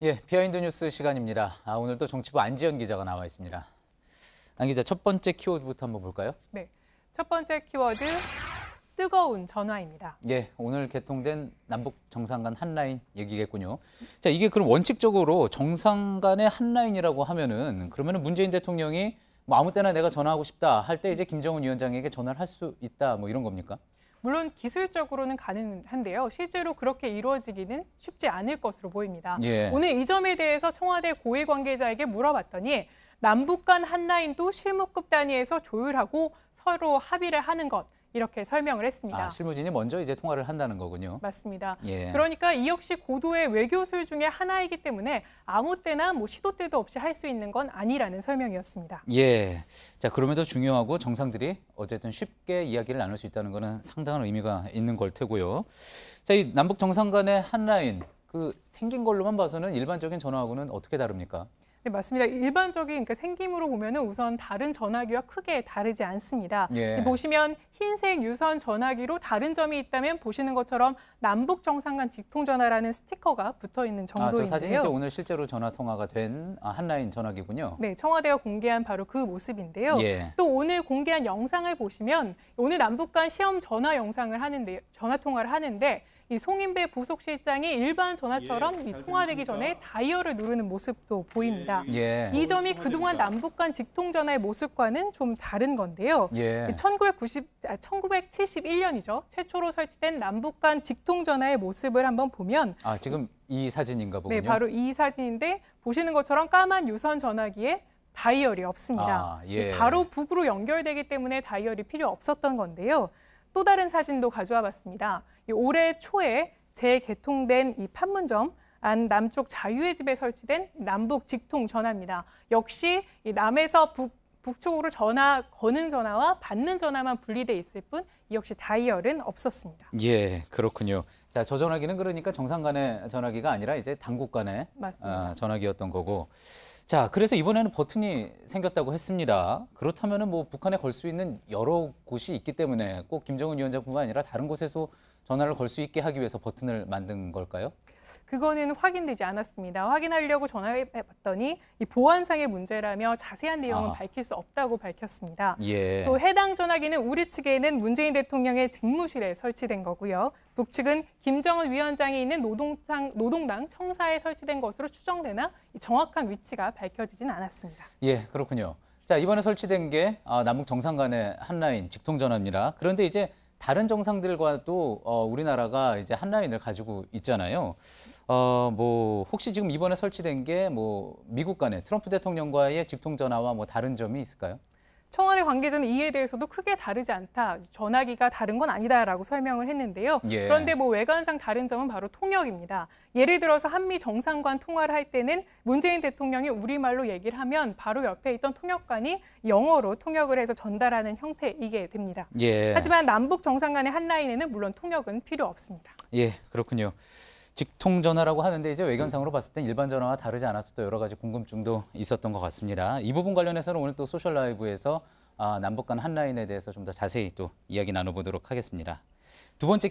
예, 비하인드 뉴스 시간입니다. 오늘 또 정치부 안지연 기자가 나와 있습니다. 안 기자, 첫 번째 키워드부터 한번 볼까요? 네, 첫 번째 키워드 뜨거운 전화입니다. 예, 오늘 개통된 남북 정상 간 한라인 얘기겠군요. 자, 이게 그럼 원칙적으로 정상 간의 한라인이라고 하면은 그러면은 문재인 대통령이 뭐 아무 때나 내가 전화하고 싶다 할 때 이제 김정은 위원장에게 전화를 할 수 있다 뭐 이런 겁니까? 물론 기술적으로는 가능한데요. 실제로 그렇게 이루어지기는 쉽지 않을 것으로 보입니다. 예. 오늘 이 점에 대해서 청와대 고위 관계자에게 물어봤더니 남북 간 한라인도 실무급 단위에서 조율하고 서로 합의를 하는 것, 이렇게 설명을 했습니다. 실무진이 먼저 이제 통화를 한다는 거군요. 맞습니다. 예. 그러니까 이 역시 고도의 외교술 중에 하나이기 때문에 아무 때나 시도 때도 없이 할 수 있는 건 아니라는 설명이었습니다. 예. 자, 그럼에도 중요하고 정상들이 어쨌든 쉽게 이야기를 나눌 수 있다는 거는 상당한 의미가 있는 걸 테고요. 자, 이 남북 정상 간의 한라인 생긴 걸로만 봐서는 일반적인 전화하고는 어떻게 다릅니까? 네, 맞습니다. 일반적인 생김으로 보면은 우선 다른 전화기와 크게 다르지 않습니다. 예. 보시면 흰색 유선 전화기로 다른 점이 있다면 보시는 것처럼 남북 정상 간 직통 전화라는 스티커가 붙어 있는 정도인데요. 저 사진이 이제 오늘 실제로 전화 통화가 된 한라인 전화기군요. 네, 청와대가 공개한 바로 그 모습인데요. 예. 또 오늘 공개한 영상을 보시면 오늘 남북 간 시험 전화 통화를 하는데 이 송인배 부속실장이 일반 전화처럼 이 통화되기 전에 다이얼을 누르는 모습도 보입니다. 예. 이 점이 그동안 남북 간 직통 전화의 모습과는 좀 다른 건데요. 예. 1971년이죠. 최초로 설치된 남북 간 직통 전화의 모습을 한번 보면 지금 이 사진인가 보군요. 네, 바로 이 사진인데 보시는 것처럼 까만 유선 전화기에 다이얼이 없습니다. 예. 바로 북으로 연결되기 때문에 다이얼이 필요 없었던 건데요. 또 다른 사진도 가져와 봤습니다. 올해 초에 재개통된 이 판문점 안 남쪽 자유의 집에 설치된 남북 직통 전화입니다. 역시 이 남에서 북쪽으로 전화 거는 전화와 받는 전화만 분리돼 있을 뿐 역시 다이얼은 없었습니다. 예, 그렇군요. 자, 저 전화기는 그러니까 정상 간의 전화기가 아니라 이제 당국 간의 전화기였던 거고. 자, 그래서 이번에는 버튼이 생겼다고 했습니다. 그렇다면은 북한에 걸 수 있는 여러 곳이 있기 때문에 꼭 김정은 위원장뿐만 아니라 다른 곳에서 전화를 걸 수 있게 하기 위해서 버튼을 만든 걸까요? 그거는 확인되지 않았습니다. 확인하려고 전화해봤더니 이 보안상의 문제라며 자세한 내용은 밝힐 수 없다고 밝혔습니다. 예. 또 해당 전화기는 우리 측에는 문재인 대통령의 직무실에 설치된 거고요. 북측은 김정은 위원장이 있는 노동당 청사에 설치된 것으로 추정되나 정확한 위치가 밝혀지진 않았습니다. 예, 그렇군요. 자, 이번에 설치된 게 남북 정상 간의 한라인 직통 전화입니다. 그런데 이제 다른 정상들과도 우리나라가 이제 한라인을 가지고 있잖아요. 혹시 지금 이번에 설치된 게 미국 간의 트럼프 대통령과의 직통 전화와 다른 점이 있을까요? 청와대 관계자는 이에 대해서도 크게 다르지 않다. 전화기가 다른 건 아니다라고 설명을 했는데요. 예. 그런데 외관상 다른 점은 바로 통역입니다. 예를 들어서 한미 정상 간 통화를 할 때는 문재인 대통령이 우리말로 얘기를 하면 바로 옆에 있던 통역관이 영어로 통역을 해서 전달하는 형태이게 됩니다. 예. 하지만 남북 정상 간의 한라인에는 물론 통역은 필요 없습니다. 예, 그렇군요. 직통 전화라고 하는데 이제 외관상으로 봤을 땐 일반 전화와 다르지 않아서 또 여러 가지 궁금증도 있었던 것 같습니다. 이 부분 관련해서는 오늘 또 소셜 라이브에서 남북 간 한라인에 대해서 좀 더 자세히 또 이야기 나눠보도록 하겠습니다. 두 번째